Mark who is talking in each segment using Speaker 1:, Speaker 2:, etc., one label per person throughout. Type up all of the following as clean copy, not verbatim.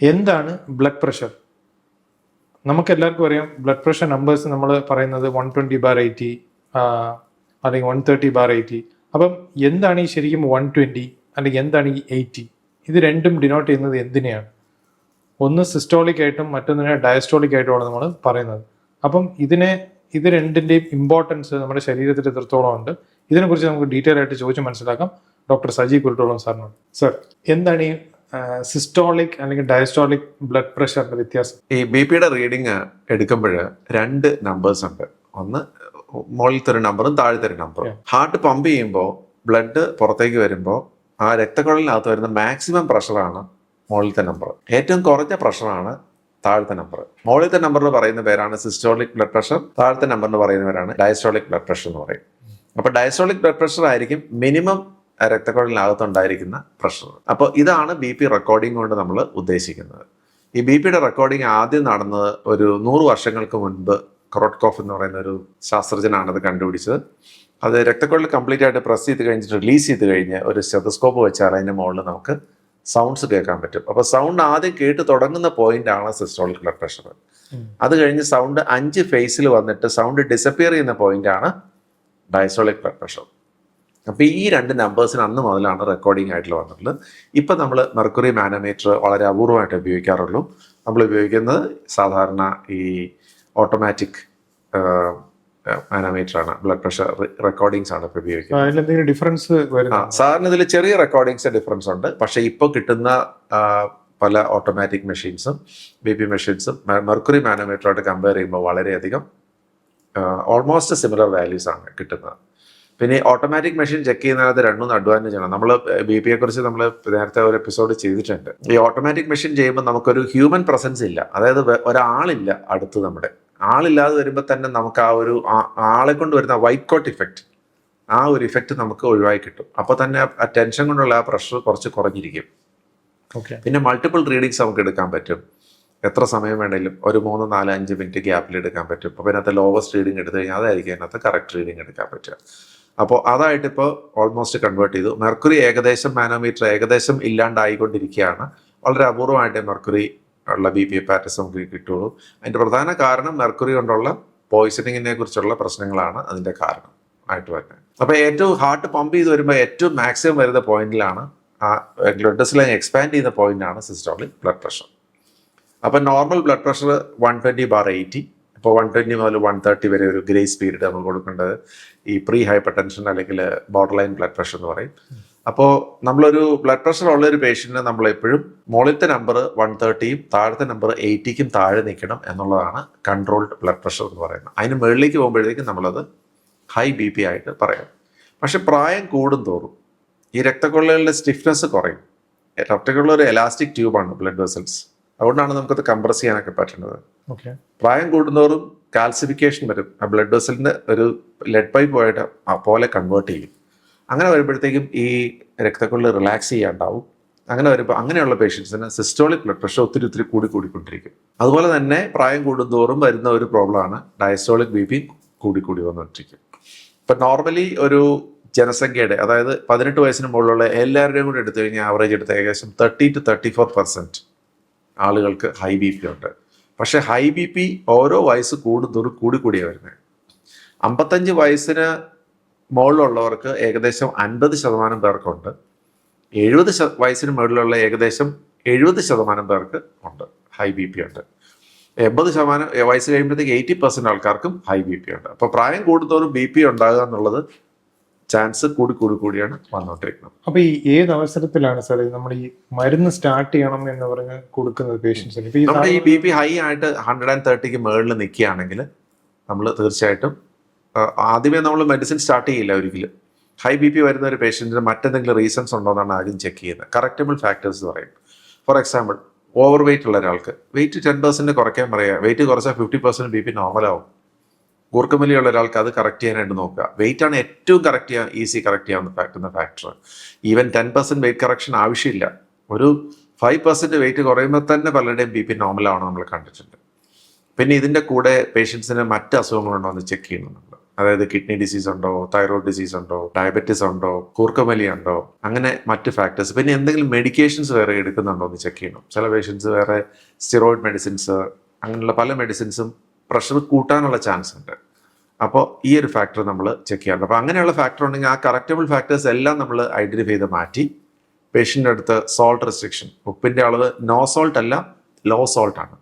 Speaker 1: എന്താണ് blood pressure? നമുക്ക് എല്ലാവർക്കും അറിയാം, ബ്ലഡ് പ്രഷർ നമ്പേഴ്സ് നമ്മൾ പറയുന്നത് 120/80 അല്ലെങ്കിൽ 130/80. അപ്പം എന്താണ് ഈ ശരിക്കും 120 അല്ലെങ്കിൽ എന്താണ് ഈ 80? ഇത് രണ്ടും ഡിനോട്ട് ചെയ്യുന്നത് എന്തിനെയാണ്? ഒന്ന് സിസ്റ്റോളിക് ആയിട്ടും മറ്റൊന്നിനെ ഡയസ്റ്റോളിക് ആയിട്ടുമാണ് നമ്മൾ പറയുന്നത്. അപ്പം ഇത് രണ്ടിൻ്റെയും ഇമ്പോർട്ടൻസ് നമ്മുടെ ശരീരത്തിൽ എത്രത്തോളം ഉണ്ട്, ഇതിനെക്കുറിച്ച് നമുക്ക് ഡീറ്റെയിൽ ആയിട്ട് ചോദിച്ച് മനസ്സിലാക്കാം ഡോക്ടർ സജി കുരുട്ടോളം സാറിനോട്. സർ, എന്താണ് ഈ സിസ്റ്റോളിക് അല്ലെങ്കിൽ ഡയസ്റ്റോളിക് ബ്ലഡ് പ്രഷറിന്റെ വ്യത്യാസം?
Speaker 2: ഈ ബി പിയുടെ റീഡിങ് എടുക്കുമ്പോൾ രണ്ട് നമ്പേഴ്സ് ഉണ്ട്. ഒന്ന് മുകളിലത്തെ ഒരു നമ്പറും താഴത്തെ ഒരു നമ്പറും. ഹാർട്ട് പമ്പ് ചെയ്യുമ്പോൾ ബ്ലഡ് പുറത്തേക്ക് വരുമ്പോൾ ആ രക്തക്കുഴലിനകത്ത് വരുന്ന മാക്സിമം പ്രഷറാണ് മുകളിലത്തെ നമ്പർ. ഏറ്റവും കുറഞ്ഞ പ്രഷറാണ് താഴത്തെ നമ്പർ. മുകളിലത്തെ നമ്പറിന് പറയുന്ന പേരാണ് സിസ്റ്റോളിക് ബ്ലഡ് പ്രഷർ, താഴത്തെ നമ്പറിന് പറയുന്ന പേരാണ് ഡയസ്റ്റോളിക് ബ്ലഡ് പ്രഷർ എന്ന് പറയും. അപ്പൊ ഡയസ്റ്റോളിക് ബ്ലഡ് പ്രഷർ ആയിരിക്കും മിനിമം രക്തക്കുഴലിനകത്തുണ്ടായിരിക്കുന്ന പ്രഷർ. അപ്പോൾ ഇതാണ് ബി പി റെക്കോർഡിംഗ് കൊണ്ട് നമ്മൾ ഉദ്ദേശിക്കുന്നത്. ഈ ബി പിയുടെ റെക്കോർഡിംഗ് ആദ്യം നടന്നത് ഒരു 100 വർഷങ്ങൾക്ക് മുൻപ് കൊറോട്ട്കോഫ് എന്ന് പറയുന്ന ഒരു ശാസ്ത്രജ്ഞനാണ് അത് കണ്ടുപിടിച്ചത്. അത് രക്തക്കുഴൽ കംപ്ലീറ്റ് ആയിട്ട് പ്രസ് ചെയ്ത് കഴിഞ്ഞിട്ട് റിലീസ് ചെയ്ത് കഴിഞ്ഞ് ഒരു സ്റ്റെതസ്കോപ്പ് വെച്ചാൽ അതിൻ്റെ മുകളിൽ നമുക്ക് സൗണ്ട്സ് കേൾക്കാൻ പറ്റും. അപ്പോൾ സൗണ്ട് ആദ്യം കേട്ട് തുടങ്ങുന്ന പോയിന്റ് ആണ് സിസ്റ്റോളിക് ബ്ലഡ് പ്രഷർ. അത് കഴിഞ്ഞ് സൗണ്ട് 5 ഫേസിൽ വന്നിട്ട് സൗണ്ട് ഡിസപ്പിയർ ചെയ്യുന്ന പോയിന്റ് ആണ് ഡയസ്റ്റോളിക് ബ്ലഡ് പ്രഷർ. അപ്പോൾ ഈ രണ്ട് നമ്പേഴ്സിന് അന്ന് മുതലാണ് റെക്കോർഡിംഗ് ആയിട്ടുള്ള വന്നിട്ടുള്ളത്. ഇപ്പം നമ്മൾ മെർക്കുറി മാനോമീറ്റർ വളരെ അപൂർവമായിട്ട് ഉപയോഗിക്കാറുള്ളൂ. നമ്മൾ ഉപയോഗിക്കുന്നത് സാധാരണ ഈ ഓട്ടോമാറ്റിക് മാനോമീറ്റർ ആണ്. ബ്ലഡ് പ്രഷർ റെക്കോർഡിങ്സ് ആണ് ഇപ്പോൾ ഉപയോഗിക്കുന്നത്.
Speaker 1: ഡിഫറൻസ്
Speaker 2: സാറിന് ഇതിൽ ചെറിയ റെക്കോർഡിങ്സ് ഡിഫറൻസ് ഉണ്ട്. പക്ഷേ ഇപ്പോൾ കിട്ടുന്ന പല ഓട്ടോമാറ്റിക് മെഷീൻസും ബി പി മെഷീൻസും മെർക്കുറി മാനോമീറ്ററുമായിട്ട് കമ്പയർ ചെയ്യുമ്പോൾ വളരെയധികം ഓൾമോസ്റ്റ് സിമിലർ വാല്യൂസ് ആണ് കിട്ടുന്നത്. പിന്നെ ഓട്ടോമാറ്റിക് മെഷീൻ ചെക്ക് ചെയ്യുന്നതിനകത്ത് രണ്ടും അഡ്വാൻറ്റേജ് ആണ്. നമ്മൾ ബി പിയെ കുറിച്ച് നമ്മൾ നേരത്തെ ഒരു എപ്പിസോഡ് ചെയ്തിട്ടുണ്ട്. ഈ ഓട്ടോമാറ്റിക് മെഷീൻ ചെയ്യുമ്പോൾ നമുക്കൊരു ഹ്യൂമൻ പ്രസൻസ് ഇല്ല, അതായത് ഒരാളില്ല അടുത്ത്. നമ്മുടെ ആളില്ലാതെ വരുമ്പോൾ തന്നെ നമുക്ക് ആ ഒരു ആളെ കൊണ്ട് വരുന്ന വൈറ്റ് കോട്ട് ഇഫക്റ്റ്, ആ ഒരു ഇഫക്റ്റ് നമുക്ക് ഒഴിവായി കിട്ടും. അപ്പോൾ തന്നെ ആ ടെൻഷൻ കൊണ്ടുള്ള ആ പ്രഷർ കുറച്ച് കുറഞ്ഞിരിക്കും. പിന്നെ മൾട്ടിപ്പിൾ റീഡിങ്സ് നമുക്ക് എടുക്കാൻ പറ്റും. എത്ര സമയം വേണമെങ്കിലും ഒരു 3, 4, 5 മിനിറ്റ് ഗ്യാപ്പിൽ എടുക്കാൻ പറ്റും. അപ്പോൾ അതിനകത്ത് ലോവസ്റ്റ് റീഡിങ് എടുത്തു കഴിഞ്ഞാൽ അതായിരിക്കും അതിനകത്ത് കറക്റ്റ് റീഡിങ് എടുക്കാൻ പറ്റുക. അപ്പോൾ അതായിട്ട് ഇപ്പോൾ ഓൾമോസ്റ്റ് കൺവേർട്ട് ചെയ്തു. മെർക്കുറി ഏകദേശം മാനോമീറ്റർ ഏകദേശം ഇല്ലാണ്ടായിക്കൊണ്ടിരിക്കുകയാണ്. വളരെ അപൂർവമായിട്ട് മെർക്കുറി ഉള്ള ബി പി പാറ്റേഴ്സ് നമുക്ക് കിട്ടുള്ളൂ. അതിൻ്റെ പ്രധാന കാരണം മെർക്കുറി കൊണ്ടുള്ള പോയിസണിങ്ങിനെ കുറിച്ചുള്ള പ്രശ്നങ്ങളാണ് അതിൻ്റെ കാരണം ആയിട്ട് വരുന്നത്. അപ്പോൾ ഏറ്റവും ഹാർട്ട് പമ്പ് ചെയ്ത് വരുമ്പോൾ ഏറ്റവും മാക്സിമം വരുന്ന പോയിന്റിലാണ് ആ ബ്ലഡ് വെസൽ എക്സ്പാൻഡ് ചെയ്യുന്ന പോയിന്റാണ് സിസ്റ്റോളിക് ബ്ലഡ് പ്രഷർ. അപ്പോൾ നോർമൽ ബ്ലഡ് പ്രഷർ 120/80. ഇപ്പോൾ 120 മുതൽ 130 വരെ ഒരു ഗ്രേസ് പീരീഡ് നമ്മൾ കൊടുക്കേണ്ടത് ഈ പ്രീ ഹൈപ്പർ ടെൻഷൻ അല്ലെങ്കിൽ ബോർഡർ ലൈൻ ബ്ലഡ് പ്രഷർ എന്ന് പറയും. അപ്പോൾ നമ്മളൊരു ബ്ലഡ് പ്രഷർ ഉള്ള ഒരു പേഷ്യന്റിന് നമ്മളെപ്പോഴും മുകളിലത്തെ നമ്പർ 130യും താഴത്തെ നമ്പർ 80ക്കും താഴെ നിൽക്കണം എന്നുള്ളതാണ് കൺട്രോൾഡ് ബ്ലഡ് പ്രഷർ എന്ന് പറയുന്നത്. അതിന് മുകളിലേക്ക് പോകുമ്പോഴത്തേക്കും നമ്മളത് ഹൈ ബി പി ആയിട്ട് പറയാം. പക്ഷെ പ്രായം കൂടും തോറും ഈ രക്തക്കൊള്ളകളുടെ സ്റ്റിഫ്നെസ് കുറയും. രക്തക്കൊള്ള ഒരു എലാസ്റ്റിക് ട്യൂബാണ് ബ്ലഡ് വെസൽസ്, അതുകൊണ്ടാണ് നമുക്കത് കംപ്രസ് ചെയ്യാനൊക്കെ പറ്റുന്നത്. പ്രായം കൂടുന്നതോറും കാൽസിഫിക്കേഷൻ വരും. ആ ബ്ലഡ് വെസലിന്റെ ഒരു ലെഡ് പൈപ്പ് പോയിട്ട് പോലെ കൺവേർട്ട് ചെയ്യും. അങ്ങനെ വരുമ്പോഴത്തേക്കും ഈ രക്തക്കൊള്ളി റിലാക്സ് ചെയ്യാണ്ടാവും. അങ്ങനെ വരുമ്പോൾ അങ്ങനെയുള്ള പേഷ്യൻസിന് സിസ്റ്റോളിക് ബ്ലഡ് പ്രഷർ ഒത്തിരി കൂടിക്കൊണ്ടിരിക്കും. അതുപോലെ തന്നെ പ്രായം കൂടുന്തോറും വരുന്ന ഒരു പ്രോബ്ലമാണ് ഡയസ്റ്റോളിക് ബി പി കൂടി വന്നുകൊണ്ടിരിക്കും. ഇപ്പം നോർമലി ഒരു ജനസംഖ്യയുടെ, അതായത് 18 വയസ്സിന് മുകളിലുള്ള എല്ലാവരുടെയും കൂടി എടുത്തു കഴിഞ്ഞാൽ ആവറേജ് എടുത്ത് ഏകദേശം 30 to 34% ആളുകൾക്ക് ഹൈ ബി പി ഉണ്ട്. പക്ഷെ ഹൈ ബി പി ഓരോ വയസ്സ് കൂടുന്തോറും കൂടിയാണ് വരുന്നത്. 55 വയസ്സിന് മുകളിലുള്ളവർക്ക് ഏകദേശം 50% പേർക്കുണ്ട്. 70 വയസ്സിന് മുകളിലുള്ള ഏകദേശം 70% പേർക്ക് ഉണ്ട്, ഹൈ ബി പി ഉണ്ട്. 80% വയസ്സ് കഴിയുമ്പോഴത്തേക്ക് 80% ആൾക്കാർക്കും ഹൈ ബി പി ഉണ്ട്. അപ്പോൾ പ്രായം കൂടുന്തോറും ബി പി ഉണ്ടാകുക എന്നുള്ളത് ചാൻസ് കൂടിയാണ് വന്നുകൊണ്ടിരിക്കുന്നത്.
Speaker 1: അപ്പൊ ഈ ഏത് അവസരത്തിലാണ് സാർ നമ്മൾ ഈ മരുന്ന് സ്റ്റാർട്ട് ചെയ്യണം എന്ന് പറഞ്ഞ് കൊടുക്കുന്നത് പേഷ്യൻസിന്?
Speaker 2: നമ്മുടെ ഈ ബി പി ഹൈ ആയിട്ട് 130ക്ക് മുകളിൽ നിൽക്കുകയാണെങ്കിൽ നമ്മൾ തീർച്ചയായിട്ടും ആദ്യമേ നമ്മൾ മെഡിസിൻ സ്റ്റാർട്ട് ചെയ്യില്ല ഒരിക്കലും. ഹൈ ബി പി വരുന്ന ഒരു പേഷ്യൻറ്റിന് മറ്റെന്തെങ്കിലും റീസൺസ് ഉണ്ടോ എന്നാണ് ആദ്യം ചെക്ക് ചെയ്യുന്നത്. കറക്റ്റബിൾ ഫാക്ടേഴ്സ് എന്ന് പറയും. ഫോർ എക്സാമ്പിൾ, ഓവർ വെയിറ്റ് ഉള്ള ഒരാൾക്ക് വെയിറ്റ് 10% കുറയ്ക്കാൻ പറയുക. വെയിറ്റ് കുറച്ചാൽ 50% ബി പി നോർമലാവും. കൂർക്കമലിയുള്ള ഒരാൾക്ക് അത് കറക്റ്റ് ചെയ്യാനായിട്ട് നോക്കുക. വെയിറ്റ് ആണ് ഏറ്റവും ഈസി കറക്റ്റ് ചെയ്യാവുന്ന ഫാക്ടർ. ഈവൻ 10% വെയിറ്റ് കറക്ഷൻ ആവശ്യമില്ല. ഒരു 5% വെയിറ്റ് കുറയുമ്പോൾ തന്നെ പലരുടെയും ബി പി നോർമലാവണം നമ്മൾ കണ്ടിട്ടുണ്ട്. പിന്നെ ഇതിൻ്റെ കൂടെ പേഷ്യൻസിന് മറ്റ് അസുഖങ്ങളുണ്ടോ എന്ന് ചെക്ക് ചെയ്യുന്നുണ്ട്. അതായത് കിഡ്നി ഡിസീസ് ഉണ്ടോ, തൈറോയ്ഡ് ഡിസീസ് ഉണ്ടോ, ഡയബറ്റീസ് ഉണ്ടോ, കൂർക്കമലി ഉണ്ടോ, അങ്ങനെ മറ്റ് ഫാക്ടേഴ്സ്. പിന്നെ എന്തെങ്കിലും മെഡിക്കേഷൻസ് വേറെ എടുക്കുന്നുണ്ടോ എന്ന് ചെക്ക് ചെയ്യണം. ചില പേഷ്യൻസ് വേറെ സ്റ്റിറോയിഡ് മെഡിസിൻസ്, അങ്ങനെയുള്ള പല മെഡിസിൻസും പ്രഷർ കൂട്ടാനുള്ള ചാൻസ് ഉണ്ട്. അപ്പോൾ ഈ ഒരു ഫാക്ടർ നമ്മൾ ചെക്ക് ചെയ്യാറുണ്ട്. അപ്പോൾ അങ്ങനെയുള്ള ഫാക്ടർ ഉണ്ടെങ്കിൽ ആ കറക്റ്റബിൾ ഫാക്ടേഴ്സ് എല്ലാം നമ്മൾ ഐഡന്റിഫൈ ചെയ്ത് മാറ്റി പേഷ്യൻ്റെ അടുത്ത് സോൾട്ട് റെസ്ട്രിക്ഷൻ, ഉപ്പിൻ്റെ അളവ് നോ സോൾട്ട് അല്ല, ലോ സോൾട്ട് ആണ്.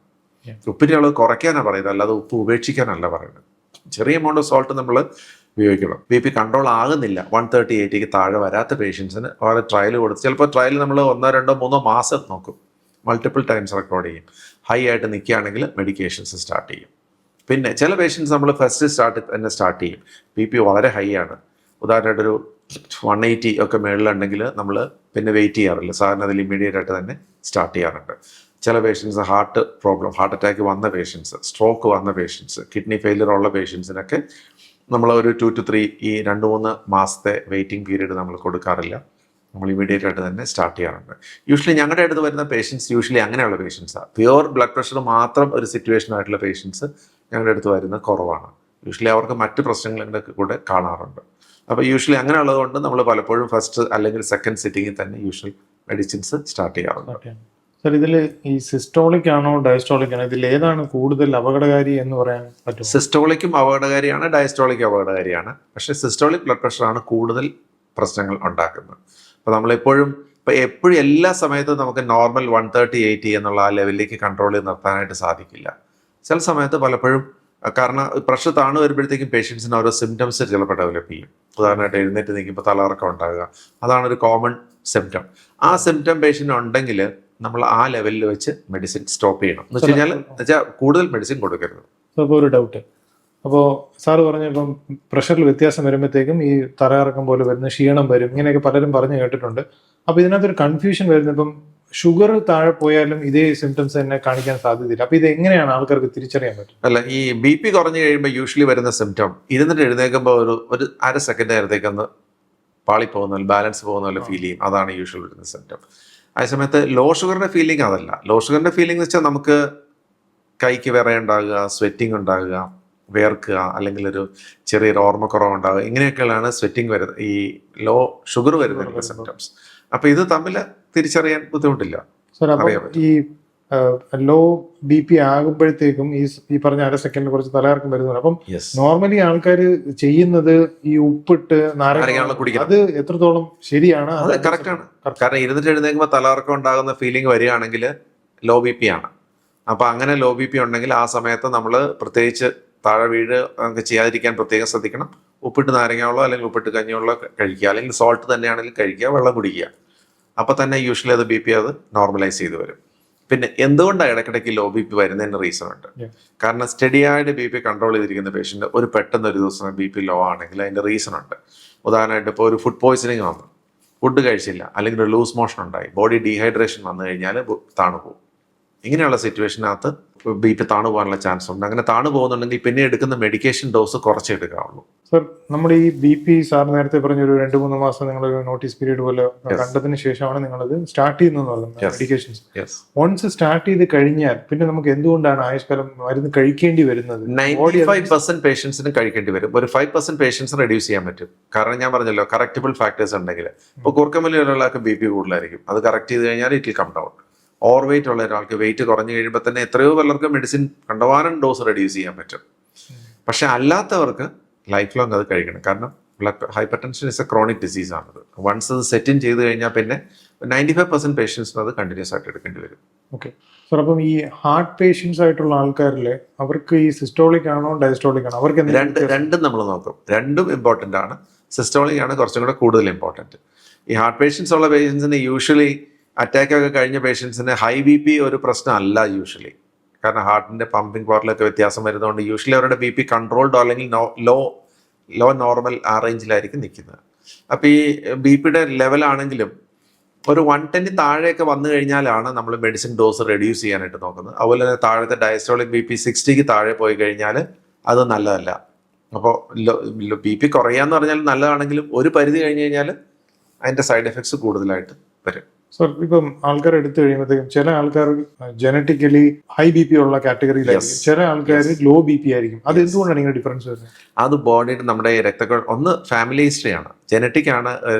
Speaker 2: ഉപ്പിൻ്റെ അളവ് കുറയ്ക്കാനാണ് പറയുന്നത്, അല്ലാതെ ഉപ്പ് ഉപേക്ഷിക്കാനല്ല പറയുന്നത്. ചെറിയ എമൗണ്ട് ഓഫ് സോൾട്ട് നമ്മൾ ഉപയോഗിക്കണം. BP കൺട്രോൾ ആകുന്നില്ല, 130/80 താഴെ വരാത്ത പേഷ്യൻസിന് അവരെ ട്രയൽ കൊടുത്ത്, ചിലപ്പോൾ ട്രയൽ നമ്മൾ 1, 2, 3 മാസം നോക്കും, മൾട്ടിപ്പിൾ ടൈംസ് റെക്കോർഡ് ചെയ്യും. ഹൈ ആയിട്ട് നിൽക്കുകയാണെങ്കിൽ മെഡിക്കേഷൻസ് സ്റ്റാർട്ട് ചെയ്യും. പിന്നെ ചില പേഷ്യൻസ് നമ്മൾ ഫസ്റ്റ് സ്റ്റാർട്ട് ചെയ്യും. BP വളരെ ഹൈ ആണ്, ഉദാഹരണമായിട്ട് ഒരു 180 ഒക്കെ മേളിലുണ്ടെങ്കിൽ നമ്മൾ പിന്നെ വെയിറ്റ് ചെയ്യാറില്ല, സാധാരണ അതിൽ ഇമ്മീഡിയറ്റ് ആയിട്ട് തന്നെ സ്റ്റാർട്ട് ചെയ്യാറുണ്ട്. ചില പേഷ്യൻസ് ഹാർട്ട് അറ്റാക്ക് വന്ന പേഷ്യൻസ്, സ്ട്രോക്ക് വന്ന പേഷ്യൻസ്, കിഡ്നി ഫെയിലിയർ ഉള്ള പേഷ്യൻസിനൊക്കെ നമ്മൾ ഒരു 2 to 3 ഈ 2-3 മാസത്തെ വെയിറ്റിംഗ് പീരീഡ് നമ്മൾ കൊടുക്കാറില്ല, നമ്മൾ ഇമീഡിയറ്റ് ആയിട്ട് തന്നെ സ്റ്റാർട്ട് ചെയ്യാറുണ്ട്. യൂഷ്വലി ഞങ്ങളുടെ അടുത്ത് വരുന്ന പേഷ്യൻസ് യൂഷ്വലി അങ്ങനെയുള്ള പേഷ്യൻസാണ്. പ്യുവർ ബ്ലഡ് പ്രഷർ മാത്രം ഒരു സിറ്റുവേഷൻ ആയിട്ടുള്ള പേഷ്യൻസ് ഞങ്ങളുടെ അടുത്ത് വരുന്നത് കുറവാണ്. യൂഷ്വലി അവർക്ക് മറ്റ് പ്രശ്നങ്ങളുടെ കൂടെ കാണാറുണ്ട്. അപ്പോൾ യൂഷ്വലി അങ്ങനെ ഉള്ളതുകൊണ്ട് നമ്മൾ പലപ്പോഴും ഫസ്റ്റ് അല്ലെങ്കിൽ സെക്കൻഡ് സിറ്റിങ്ങിൽ തന്നെ യൂഷ്വൽ മെഡിസിൻസ് സ്റ്റാർട്ട് ചെയ്യാറുണ്ട്.
Speaker 1: സർ, ഇതിൽ ഈ സിസ്റ്റോളിക് ആണോ ഡയസ്റ്റോളിക് ആണോ, ഇതിൽ ഏതാണ് കൂടുതൽ അപകടകാരി എന്ന് പറയാൻ പറ്റും?
Speaker 2: സിസ്റ്റോളിക്കും അപകടകാരിയാണ്, ഡയസ്റ്റോളിക്കും അപകടകാരിയാണ്. പക്ഷേ സിസ്റ്റോളിക് ബ്ലഡ് പ്രഷറാണ് കൂടുതൽ പ്രശ്നങ്ങൾ ഉണ്ടാക്കുന്നത്. അപ്പോൾ നമ്മളെപ്പോഴും എപ്പോഴും എല്ലാ സമയത്തും നമുക്ക് നോർമൽ 130/80 എന്നുള്ള ആ ലെവലിലേക്ക് കൺട്രോൾ ചെയ്ത് നിർത്താനായിട്ട് സാധിക്കില്ല. ചില സമയത്ത് പലപ്പോഴും കാരണം പ്രഷർ താണു വരുമ്പോഴത്തേക്കും പേഷ്യൻസിന് ഓരോ സിംറ്റംസ് ചിലപ്പോൾ ഡെവലപ്പ് ചെയ്യും. ഉദാഹരണമായിട്ട് എഴുന്നേറ്റ് നിൽക്കുമ്പോൾ തലകറക്കം ഉണ്ടാകുക, അതാണ് ഒരു കോമൺ സിംറ്റം. ആ സിംറ്റം പേഷ്യൻ്റ് ഉണ്ടെങ്കിൽ നമ്മൾ ആ ലെവലിൽ വെച്ച് മെഡിസിൻ സ്റ്റോപ്പ് ചെയ്യണം. എന്ന് വെച്ചാൽ കൂടുതൽ മെഡിസിൻ കൊടുക്കരുത്.
Speaker 1: അപ്പോൾ ഒരു ഡൗട്ട്, അപ്പോൾ സാറ് പറഞ്ഞ ഇപ്പം പ്രഷറിൽ വ്യത്യാസം വരുമ്പോഴത്തേക്കും ഈ തലകറക്കം പോലെ വരുന്ന ക്ഷീണം വരും, ഇങ്ങനെയൊക്കെ പലരും പറഞ്ഞു കേട്ടിട്ടുണ്ട്. അപ്പോൾ ഇതിനകത്തൊരു കൺഫ്യൂഷൻ വരുന്നത്, ഇപ്പം ഷുഗർ താഴെ പോയാലും ഇതേ സിംറ്റംസ് തന്നെ കാണിക്കാൻ സാധ്യതയില്ല. അപ്പോൾ ഇത് എങ്ങനെയാണ് ആൾക്കാർക്ക് തിരിച്ചറിയാൻ പറ്റും?
Speaker 2: അല്ല, ഈ BP കുറഞ്ഞു കഴിയുമ്പോൾ യൂഷ്വലി വരുന്ന സിംറ്റം ഇരുന്നിട്ട് എഴുന്നേൽക്കുമ്പോൾ ഒരു അര സെക്കൻഡ് നേരത്തേക്കൊന്ന് പാളിപ്പോകുന്ന ബാലൻസ് പോകുന്ന പോലെ ഫീൽ ചെയ്യും. അതാണ് യൂഷ്വൽ വരുന്ന സിംറ്റം. അതേസമയത്ത് ലോ ഷുഗറിന്റെ ഫീലിംഗ് അതല്ല. ലോ ഷുഗറിന്റെ ഫീലിംഗ് എന്ന് വെച്ചാൽ നമുക്ക് കൈക്ക് വിറയുണ്ടാകുക, സ്വെറ്റിംഗ് ഉണ്ടാകുക, വേർക്കുക, അല്ലെങ്കിൽ ഒരു ചെറിയൊരു ഓർമ്മക്കുറവ് ഉണ്ടാകുക, ഇങ്ങനെയൊക്കെയാണ് സ്വെറ്റിംഗ് വരുന്നത്, ഈ ലോ ഷുഗർ വരുന്ന സിംറ്റംസ്. അപ്പൊ ഇത് തമ്മിൽ തിരിച്ചറിയാൻ ബുദ്ധിമുട്ടില്ല.
Speaker 1: സർ, അപ്പോൾ ഈ ലോ BP ആകുമ്പോഴത്തേക്കും ഈ പറഞ്ഞ അര സെക്കൻഡിൽ കുറച്ച് തലകറക്കം വരുന്നുണ്ട്. അപ്പം നോർമലി ആൾക്കാർ ചെയ്യുന്നത് ഈ ഉപ്പിട്ട് നാരങ്ങ കുടിക്കുക, അത് എത്രത്തോളം ശരിയാണ്?
Speaker 2: അത് കറക്റ്റ് ആണ്. കാരണം ഇരുന്നിട്ട് എഴുന്നേൽക്കുമ്പോൾ തലകറക്കം ഉണ്ടാകുന്ന ഫീലിംഗ് വരികയാണെങ്കിൽ ലോ BP ആണ്. അപ്പൊ അങ്ങനെ ലോ BP ഉണ്ടെങ്കിൽ ആ സമയത്ത് നമ്മൾ പ്രത്യേകിച്ച് താഴെ വീട് ചെയ്യാതിരിക്കാൻ പ്രത്യേകം ശ്രദ്ധിക്കണം. ഉപ്പിട്ട് നാരങ്ങയുള്ളോ അല്ലെങ്കിൽ ഉപ്പിട്ട് കഞ്ഞിയുള്ളോ കഴിക്കുക, അല്ലെങ്കിൽ സോൾട്ട് തന്നെയാണെങ്കിൽ കഴിക്കുക, വെള്ളം കുടിക്കുക. അപ്പൊ തന്നെ യൂഷ്വലി അത് BP അത് നോർമലൈസ് ചെയ്ത് വരും. പിന്നെ എന്തുകൊണ്ടാണ് ഇടയ്ക്കിടയ്ക്ക് ലോ BP വരുന്നതിന് റീസൺ ഉണ്ട്. കാരണം സ്റ്റഡി ആയിട്ട് BP കൺട്രോൾ ചെയ്തിരിക്കുന്ന പേഷ്യന്റ് ഒരു പെട്ടെന്ന് ഒരു ദിവസം BP ലോ ആണെങ്കിൽ അതിന്റെ റീസൺ ഉണ്ട്. ഉദാഹരണമായിട്ട് ഇപ്പോൾ ഒരു ഫുഡ് പോയ്സണിങ് വന്നു, ഫുഡ് കഴിച്ചില്ല, അല്ലെങ്കിൽ ഒരു ലൂസ് മോഷൻ ഉണ്ടായി, ബോഡി ഡീഹൈഡ്രേഷൻ വന്നു കഴിഞ്ഞാൽ താണു പോകും. ഇങ്ങനെയുള്ള സിറ്റുവേഷനകത്ത് BP താണു പോകാനുള്ള ചാൻസ് ഉണ്ട്. അങ്ങനെ താണു പോകുന്നുണ്ടെങ്കിൽ പിന്നെ എടുക്കുന്ന മെഡിക്കേഷൻ ഡോസ് കുറച്ച് എടുക്കാവുള്ളൂ.
Speaker 1: സർ, നമ്മൾ ഈ BP സാർ നേരത്തെ പറഞ്ഞൊരു 2-3 മാസം നിങ്ങളൊരു നോട്ടീസ് പീരീഡ് പോലെ കണ്ടതിന് ശേഷമാണ് നിങ്ങളത് സ്റ്റാർട്ട് ചെയ്യുന്നത് മെഡിക്കേഷൻസ്. വൺസ് സ്റ്റാർട്ട് ചെയ്ത് കഴിഞ്ഞാൽ പിന്നെ നമുക്ക് എന്തുകൊണ്ടാണ് ആയുഷ്കാലം മരുന്ന് കഴിക്കേണ്ടി വരുന്നത്?
Speaker 2: 95% പേഷ്യൻസിന് കഴിക്കേണ്ടി വരും. ഒരു 5% പേഷ്യൻസ് റെഡ്യൂസ് ചെയ്യാൻ പറ്റും. കാരണം ഞാൻ പറഞ്ഞല്ലോ, കറക്റ്റബിൾ ഫാക്ടേഴ്സ് ഉണ്ടെങ്കിൽ. ഇപ്പോൾ കൂർക്കമലി ഒരാൾക്ക് BP കൂടുതലായിരിക്കും, അത് കറക്റ്റ് ചെയ്ത് കഴിഞ്ഞാൽ it will come down. Over weight ഉള്ള ഒരാൾക്ക് വെയിറ്റ് കുറഞ്ഞു കഴിയുമ്പോൾ തന്നെ എത്രയോ പലർക്ക് മെഡിസിൻ കണ്ടവാനം ഡോസ് റെഡ്യൂസ് ചെയ്യാൻ പറ്റും. പക്ഷെ അല്ലാത്തവർക്ക് ലൈഫ് ലോങ് അത് കഴിക്കണം. കാരണം hyper tension is a chronic disease ആണത്. വൺസ് അത് സെറ്റ് ഇൻ ചെയ്ത് കഴിഞ്ഞാൽ പിന്നെ 95% പേഷ്യൻസിന് അത് കണ്ടിന്യൂസ് ആയിട്ട് എടുക്കേണ്ടി വരും.
Speaker 1: ഓക്കെ സർ, അപ്പം ഈ ഹാർട്ട് പേഷ്യൻസ് ആയിട്ടുള്ള ആൾക്കാരിലെ അവർക്ക് ഈ സിസ്റ്റോളിക് ആണോ ഡയസ്റ്റോളിക് ആണോ? അവർക്ക്
Speaker 2: രണ്ടും നമ്മൾ നോക്കും. രണ്ടും ഇമ്പോർട്ടൻ്റ് ആണ്. സിസ്റ്റോളിക് ആണ് കുറച്ചും കൂടെ കൂടുതൽ ഇമ്പോർട്ടൻറ്റ്. ഈ ഹാർട്ട് പേഷ്യൻസ് ഉള്ള പേഷ്യൻസിന് യൂഷ്വലി അറ്റാക്ക് ഒക്കെ കഴിഞ്ഞ പേഷ്യൻസിന് ഹൈ BP ഒരു പ്രശ്നമല്ല യൂഷ്വലി. കാരണം ഹാർട്ടിന്റെ പമ്പിംഗ് പവറിലൊക്കെ വ്യത്യാസം വരുന്നതുകൊണ്ട് യൂഷ്വലി അവരുടെ BP കൺട്രോൾഡോ അല്ലെങ്കിൽ ലോ നോർമൽ ആ റേഞ്ചിലായിരിക്കും നിൽക്കുന്നത്. അപ്പോൾ ഈ BPയുടെ ലെവലാണെങ്കിലും ഒരു 110 താഴെയൊക്കെ വന്നു കഴിഞ്ഞാലാണ് നമ്മൾ മെഡിസിൻ ഡോസ് റെഡ്യൂസ് ചെയ്യാനായിട്ട് നോക്കുന്നത്. അതുപോലെ തന്നെ താഴത്തെ ഡയസ്റ്റോളിക് BP 60 താഴെ പോയി കഴിഞ്ഞാൽ അത് നല്ലതല്ല. അപ്പോൾ BP കുറയാന്ന് പറഞ്ഞാൽ നല്ലതാണെങ്കിലും ഒരു പരിധി കഴിഞ്ഞ് കഴിഞ്ഞാൽ അതിൻ്റെ സൈഡ് എഫക്ട്സ് കൂടുതലായിട്ട് വരും.
Speaker 1: സോ ഇപ്പം ആൾക്കാർ എടുത്തു കഴിയുമ്പോഴത്തേക്കും ചില ആൾക്കാർ ജനറ്റിക്കലി ഹൈ ബി പി ഉള്ള കാറ്റഗറിയിലായിരിക്കും, ചില ആൾക്കാർ ലോ ബി പി ആയിരിക്കും. അത് എന്തുകൊണ്ടാണ് ഇങ്ങനെ ഡിഫറൻസ് വരുന്നത്?
Speaker 2: അത് ബോഡിയുടെ നമ്മുടെ ഒന്ന് ഫാമിലി ഹിസ്റ്ററി ആണ്, ജനറ്റിക് ആണ്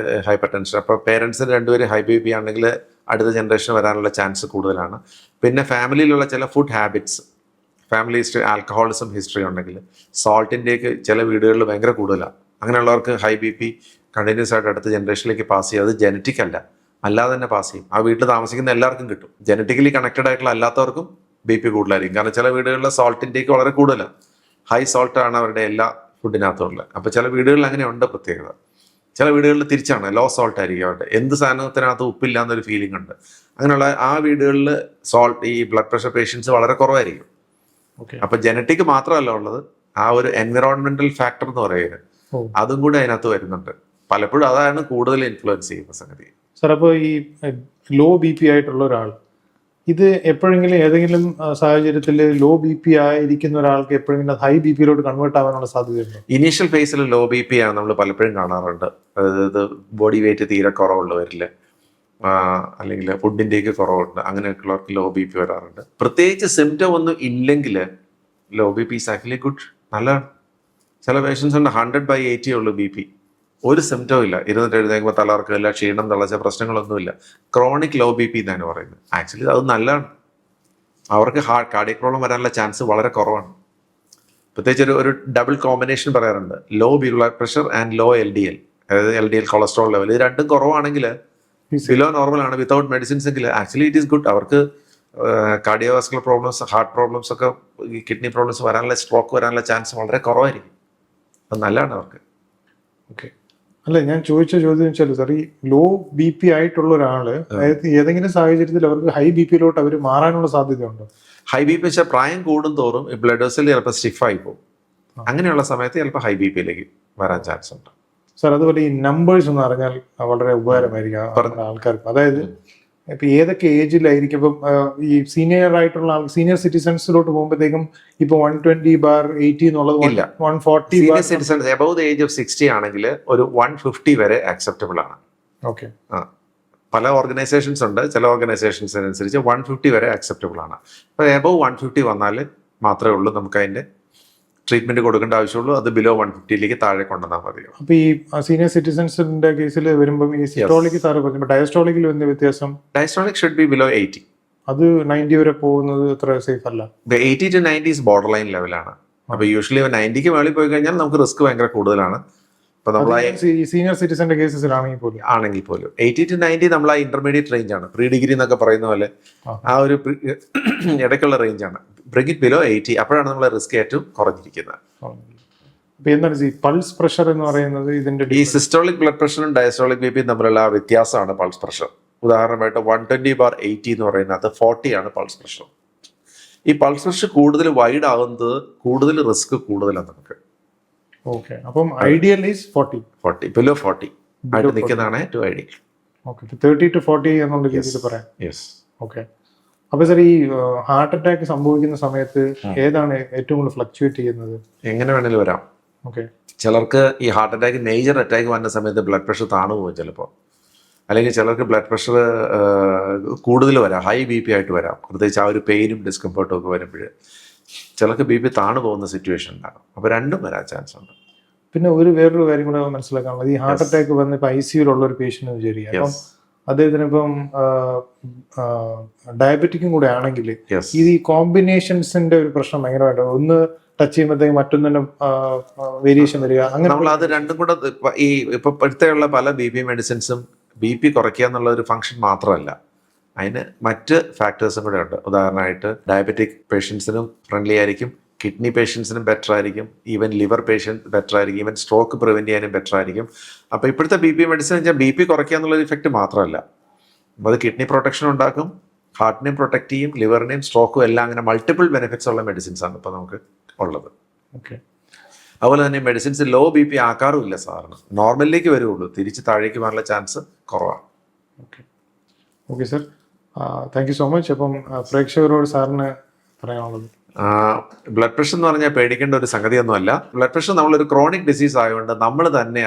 Speaker 2: ഹൈപ്പർ ടെൻഷൻ. അപ്പോൾ പേരൻസിന് രണ്ടുപേരും ഹൈ ബി പി ആണെങ്കിൽ അടുത്ത ജനറേഷൻ വരാനുള്ള ചാൻസ് കൂടുതലാണ്. പിന്നെ ഫാമിലിയിലുള്ള ചില food habits, family history, alcoholism history ഉണ്ടെങ്കിൽ, സോൾട്ടിൻ്റെയൊക്കെ ചില വീടുകളിൽ ഭയങ്കര കൂടുതലാണ്. അങ്ങനെയുള്ളവർക്ക് ഹൈ ബി പി കണ്ടിന്യൂസ് ആയിട്ട് അടുത്ത ജനറേഷനിലേക്ക് പാസ് ചെയ്യും. അത് ജനറ്റിക് അല്ല, അല്ലാതെ തന്നെ പാസ് ചെയ്യും. ആ വീട്ടിൽ താമസിക്കുന്ന എല്ലാവർക്കും കിട്ടും. ജനറ്റിക്കലി കണക്റ്റഡ് ആയിട്ടുള്ള അല്ലാത്തവർക്കും ബി പി കൂടുതലായിരിക്കും. കാരണം ചില വീടുകളിലെ സോൾട്ടിൻ്റെയൊക്കെ വളരെ കൂടുതലാണ്, ഹൈ സോൾട്ടാണ് അവരുടെ എല്ലാ ഫുഡിനകത്തുള്ളത്. അപ്പോൾ ചില വീടുകളിൽ അങ്ങനെ ഉണ്ട് പ്രത്യേകത. ചില വീടുകളിൽ തിരിച്ചാണ്, ലോ സോൾട്ട് ആയിരിക്കും അവരുടെ, എന്ത് സാധനത്തിനകത്ത് ഉപ്പില്ല എന്നൊരു ഫീലിംഗ് ഉണ്ട്. അങ്ങനെയുള്ള ആ വീടുകളിൽ ഈ ബ്ലഡ് പ്രഷർ പേഷ്യൻസ് വളരെ കുറവായിരിക്കും. അപ്പൊ ജനറ്റിക് മാത്രമല്ല ഉള്ളത്, ആ ഒരു എൻവിറോൺമെന്റൽ ഫാക്ടർ എന്ന് പറയുന്നത് അതും കൂടെ അതിനകത്ത് വരുന്നുണ്ട്. പലപ്പോഴും അതാണ് കൂടുതൽ ഇൻഫ്ലുവൻസ് ചെയ്യുന്ന സംഗതി.
Speaker 1: സാർ, അപ്പോൾ ഈ ലോ ബി പി ആയിട്ടുള്ള ഒരാൾ ഇത് എപ്പോഴെങ്കിലും ഏതെങ്കിലും സാഹചര്യത്തിൽ ലോ ബി പി ആയിരിക്കുന്ന ഒരാൾക്ക് എപ്പോഴെങ്കിലും ഹൈ ബി പിയിലോട്ട് കൺവേർട്ട് ആവാനുള്ള സാധ്യതയുണ്ട്?
Speaker 2: ഇനീഷ്യൽ ഫേസിൽ ലോ ബി പി ആണ് നമ്മൾ പലപ്പോഴും കാണാറുണ്ട്. അതായത് ബോഡി വെയിറ്റ് തീരെ കുറവുള്ളവരിൽ, അല്ലെങ്കിൽ ഫുഡിൻ്റെയൊക്കെ കുറവുണ്ട്, അങ്ങനെയൊക്കെയുള്ളവർക്ക് ലോ ബി പി വരാറുണ്ട്. പ്രത്യേകിച്ച് സിംറ്റം ഒന്നും ഇല്ലെങ്കിൽ low B P is actually good, നല്ലതാണ്. ചില പേഷ്യൻസ് ഉണ്ട് 100/80 ഉള്ളൂ ബി പി, ഒരു സിംറ്റവും ഇല്ല, ഇരുന്നിട്ട് എഴുന്നേക്കുമ്പോൾ തലകറക്കമില്ല, ക്ഷീണം, തളച്ച പ്രശ്നങ്ങളൊന്നുമില്ല. ക്രോണിക് ലോ ബി പി എന്നാണ് പറയുന്നത്. ആക്ച്വലി അത് നല്ലതാണ്. അവർക്ക് കാർഡിയക് പ്രോബ്ലം വരാനുള്ള ചാൻസ് വളരെ കുറവാണ്. പ്രത്യേകിച്ച് ഒരു ഡബിൾ കോമ്പിനേഷൻ പറയാറുണ്ട്, low blood pressure and low LDL, അതായത് LDL കൊളസ്ട്രോൾ ലെവൽ. ഇത് രണ്ടും കുറവാണെങ്കിൽ, ബിലോ നോർമൽ ആണ് വിത്തൗട്ട് മെഡിസിൻസ് എങ്കിൽ ആക്ച്വലി ഇറ്റ് ഈസ് ഗുഡ്. അവർക്ക് കാർഡിയോവാസ്കുലർ പ്രോബ്ലംസ്, ഹാർട്ട് പ്രോബ്ലംസ് ഒക്കെ, ഈ കിഡ്നി പ്രോബ്ലംസ് വരാനുള്ള, സ്ട്രോക്ക് വരാനുള്ള ചാൻസ് വളരെ കുറവായിരിക്കും. അത് നല്ലതാണ് അവർക്ക്.
Speaker 1: ഓക്കെ. അല്ല, ഞാൻ ചോദിച്ച ചോദ്യം വെച്ചാൽ സാർ, ഈ ലോ ബി പി ആയിട്ടുള്ള ഒരാള് ഏതെങ്കിലും സാഹചര്യത്തിൽ അവർക്ക് ഹൈ ബി പിയിലോട്ട് അവർ മാറാനുള്ള സാധ്യതയുണ്ടോ?
Speaker 2: ഹൈ ബി പി വെച്ചാൽ പ്രായം കൂടും തോറും ഈ ബ്ലഡ് വെസൽ ചിലപ്പോൾ സ്റ്റിഫായി പോകും. അങ്ങനെയുള്ള സമയത്ത് ചിലപ്പോൾ ഹൈ ബി പിയിലേക്ക് വരാൻ ചാൻസ് ഉണ്ട്.
Speaker 1: സാർ, അതുപോലെ ഈ നമ്പേഴ്സ് ഒന്ന് അറിഞ്ഞാൽ വളരെ ഉപകാരമായിരിക്കും ആൾക്കാർക്ക്. അതായത് ഇപ്പൊ ഏതൊക്കെ ഏജിലായിരിക്കും, ഇപ്പം ഈ സീനിയർ സിറ്റിസൺസിലോട്ട് പോകുമ്പോഴത്തേക്കും ഇപ്പൊ 120/80 എന്നുള്ളത് 140.
Speaker 2: Senior citizens above the age of 60 ആണെങ്കിൽ ഒരു 150 വരെ അക്സെപ്റ്റബിൾ ആണ്.
Speaker 1: ഓക്കെ.
Speaker 2: പല ഓർഗനൈസേഷൻസ് ഉണ്ട്, ചില ഓർഗനൈസേഷൻസിനനുസരിച്ച് 150 വരെ അക്സെപ്റ്റബിൾ ആണ്. അപ്പോൾ എബവ് 150 വന്നാൽ മാത്രമേ ഉള്ളൂ നമുക്ക് അതിന്റെ ട്രീറ്റ്മെന്റ് കൊടുക്കേണ്ട ആവശ്യമുള്ളൂ. അത് ബിലോ 150ലേക്ക് താഴെ കൊണ്ടുവന്നാൽ മതിയോ.
Speaker 1: അപ്പൊ ഈ സീനിയർ സിറ്റിസൺസിന്റെ കേസിൽ വരുമ്പോൾ ഈ സിസ്റ്റോളിക് സാറ് പറഞ്ഞു, ഡയസ്റ്റോളിക്കിൽ വരുന്ന വ്യത്യാസം?
Speaker 2: Diastolic should be below 80.
Speaker 1: അത് 90 വരെ പോകുന്നത് അത്ര സേഫ് അല്ല.
Speaker 2: 80 to 90 ബോർഡർ ലൈൻ ലെവലാണ്. അപ്പൊ യൂഷ്വലി 90ക്ക് മേളിൽ പോയി കഴിഞ്ഞാൽ നമുക്ക് റിസ്ക് ഭയങ്കര കൂടുതലാണ്. അപ്പൊ നമ്മൾ
Speaker 1: സീനിയർ സിറ്റിസന്റെ കേസസിലാണെങ്കിൽ
Speaker 2: പോലും 80 to 90 നമ്മൾ ആ ഇന്റർമീഡിയറ്റ് റേഞ്ച് ആണ്, പ്രീ ഡിഗ്രി എന്നൊക്കെ പറയുന്ന പോലെ ആ ഒരു ഇടയ്ക്കുള്ള റേഞ്ച് ആണ്. ബ്രിങ് ഇറ്റ് ബിലോ 80, അപ്പോഴാണ് നമ്മളെ റിസ്ക് ഏറ്റവും കുറഞ്ഞിരിക്കുന്നത്.
Speaker 1: എന്താണ് ഈ പൾസ് പ്രഷർ എന്ന് പറയുന്നത്? ഇതിന്റെ
Speaker 2: ഈ സിസ്റ്റോളിക് ബ്ലഡ് പ്രഷറും ഡയസ്റ്റോളിക് ബി പിയും തമ്മിലുള്ള ആ വ്യത്യാസമാണ് പൾസ് പ്രഷർ. ഉദാഹരണമായിട്ട് 120/80 എന്ന് പറയുന്നത് 40 ആണ് പൾസ് പ്രഷർ. ഈ പൾസ് പ്രഷർ കൂടുതൽ വൈഡ് ആകുന്നത് കൂടുതൽ റിസ്ക് കൂടുതലാണ് നമുക്ക്.
Speaker 1: ഓക്കെ. അപ്പം ഐഡിയൽ ഈസ് 40
Speaker 2: ബിലോ 40 ആയിട്ട് നിൽക്കുന്നതാണ് ഏറ്റവും ഐഡിയൽ.
Speaker 1: ഓക്കെ. 30 to 40 എന്നുള്ള രീതിയിൽ പറയാം.
Speaker 2: യെസ്.
Speaker 1: ഓക്കെ. അപ്പൊ സാർ, ഈ ഹാർട്ട് അറ്റാക്ക് സംഭവിക്കുന്ന സമയത്ത് ഏതാണ് ഏറ്റവും കൂടുതൽ ഫ്ലക്ച്വേറ്റ് ചെയ്യുന്നത്?
Speaker 2: എങ്ങനെ വേണേലും വരാം.
Speaker 1: ഓക്കെ.
Speaker 2: ചിലർക്ക് ഈ ഹാർട്ട് അറ്റാക്ക്, മേജർ അറ്റാക്ക് വന്ന സമയത്ത് ബ്ലഡ് പ്രഷർ താണു പോകും ചിലപ്പോൾ. അല്ലെങ്കിൽ ചിലർക്ക് ബ്ലഡ് പ്രഷർ കൂടുതൽ വരാം, ഹൈ ബി പി ആയിട്ട് വരാം. പ്രത്യേകിച്ച് ആ ഒരു പെയിനും ഡിസ്കംഫർട്ടും ഒക്കെ വരുമ്പോൾ ചിലർക്ക് ബി പി താണു പോകുന്ന സിറ്റുവേഷൻ ഉണ്ടാകും. അപ്പോൾ രണ്ടും വരാൻ ചാൻസ് ഉണ്ട്.
Speaker 1: പിന്നെ വേറൊരു കാര്യം കൂടെ മനസ്സിലാക്കാനുള്ളത്, ഈ ഹാർട്ട് അറ്റാക്ക് വന്ന് ഇപ്പൊ ICU ഉള്ള ഒരു പേഷ്യന്റ് വിചാരിക്കുക, അപ്പം അദ്ദേഹത്തിന് ഇപ്പം ഡയബറ്റിക്കും കൂടെ ആണെങ്കിൽ ഇത് ഈ കോമ്പിനേഷൻസിന്റെ ഒരു പ്രശ്നം ഭയങ്കരമായിട്ട്, ഒന്ന് ടച്ച് ചെയ്യുമ്പോഴത്തേക്ക് മറ്റൊന്നിന്റെ വേരിയേഷൻ വരിക, അങ്ങനെ
Speaker 2: നമ്മൾ അത് രണ്ടും കൂടെ ഈ ഇപ്പൊ ഇപ്പോഴത്തെയുള്ള പല ബി പി മെഡിസിൻസും ബി പി കുറയ്ക്കുക എന്നുള്ള ഒരു ഫംഗ്ഷൻ മാത്രമല്ല, അതിന് മറ്റ് ഫാക്ടേഴ്സും കൂടെ ഉണ്ട്. ഉദാഹരണമായിട്ട് ഡയബറ്റിക് പേഷ്യൻസിനും ഫ്രണ്ട്ലി ആയിരിക്കും, കിഡ്നി പേഷ്യൻസിനും ബെറ്റർ ആയിരിക്കും, ഈവൻ ലിവർ പേഷ്യൻറ്റ് ബെറ്റർ ആയിരിക്കും, ഈവൻ സ്ട്രോക്ക് പ്രിവെന്റ് ചെയ്യാനും ബെറ്റർ ആയിരിക്കും. അപ്പോൾ ഇപ്പോഴത്തെ ബി പി മെഡിസിൻ വെച്ചാൽ ബി പി കുറയ്ക്കുക എന്നുള്ളൊരു ഇഫക്റ്റ് മാത്രമല്ല, അത് കിഡ്നി പ്രൊട്ടക്ഷൻ ഉണ്ടാക്കും, ഹാർട്ടിനെയും പ്രൊട്ടക്ട് ചെയ്യും, ലിവറിനെയും സ്ട്രോക്കും എല്ലാം, അങ്ങനെ മൾട്ടിപ്പിൾ ബെനിഫിറ്റ്സ് ഉള്ള മെഡിസിൻസ് ആണ് ഇപ്പോൾ നമുക്ക് ഉള്ളത്.
Speaker 1: ഓക്കെ.
Speaker 2: അതുപോലെ തന്നെ മെഡിസിൻസ് ലോ ബി പി ആക്കാറുമില്ല സാറിന്, നോർമലിലേക്ക് വരുള്ളൂ, തിരിച്ച് താഴേക്ക് വരാനുള്ള ചാൻസ് കുറവാണ്.
Speaker 1: Okay. Okay sir, thank you so much. അപ്പം പ്രേക്ഷകരോട് സാറിന് പറയാനുള്ളത്?
Speaker 2: ബ്ലഡ് പ്രഷർ എന്ന് പറഞ്ഞാൽ പേടിക്കേണ്ട ഒരു സംഗതിയൊന്നുമല്ല. ബ്ലഡ് പ്രഷർ നമ്മളൊരു ക്രോണിക് ഡിസീസ് ആയതുകൊണ്ട് നമ്മൾ തന്നെ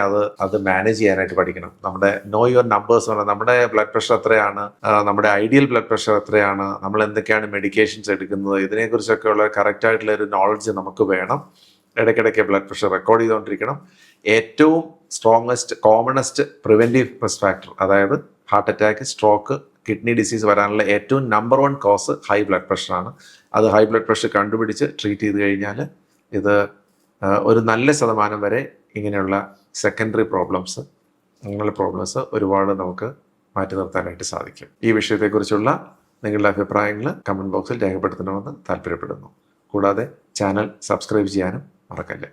Speaker 2: അത് മാനേജ് ചെയ്യാനായിട്ട് പഠിക്കണം. നമ്മുടെ നോ യുവർ നമ്പേഴ്സ് പറഞ്ഞാൽ നമ്മുടെ ബ്ലഡ് പ്രഷർ എത്രയാണ്, നമ്മുടെ ഐഡിയൽ ബ്ലഡ് പ്രഷർ എത്രയാണ്, നമ്മൾ എന്തൊക്കെയാണ് മെഡിക്കേഷൻസ് എടുക്കുന്നത്, ഇതിനെക്കുറിച്ചൊക്കെ ഉള്ള കറക്റ്റ് ആയിട്ടുള്ള ഒരു നോളജ് നമുക്ക് വേണം. ഇടയ്ക്കിടയ്ക്ക് ബ്ലഡ് പ്രഷർ റെക്കോർഡ് ചെയ്തുകൊണ്ടിരിക്കണം. ഏറ്റവും strongest commonest preventive risk factor, അതായത് heart attack, stroke, kidney disease വരാനുള്ള ഏറ്റവും നമ്പർ 1 കോസ് ഹൈ ബ്ലഡ് പ്രഷറാണ്. അത് ഹൈ ബ്ലഡ് പ്രഷർ കണ്ടുപിടിച്ച് ട്രീറ്റ് ചെയ്ത് കഴിഞ്ഞാൽ ഇത് ഒരു നല്ല ശതമാനം വരെ ഇങ്ങനെയുള്ള സെക്കൻഡറി പ്രോബ്ലംസ്, അങ്ങനെയുള്ള പ്രോബ്ലംസ് ഒരുപാട് നമുക്ക് മാറ്റി നിർത്താനായിട്ട് സാധിക്കും. ഈ വിഷയത്തെക്കുറിച്ചുള്ള നിങ്ങളുടെ അഭിപ്രായങ്ങൾ കമൻറ്റ് ബോക്സിൽ രേഖപ്പെടുത്തണമെന്ന് താല്പര്യപ്പെടുന്നു. കൂടാതെ ചാനൽ സബ്സ്ക്രൈബ് ചെയ്യാനും മറക്കല്ലേ.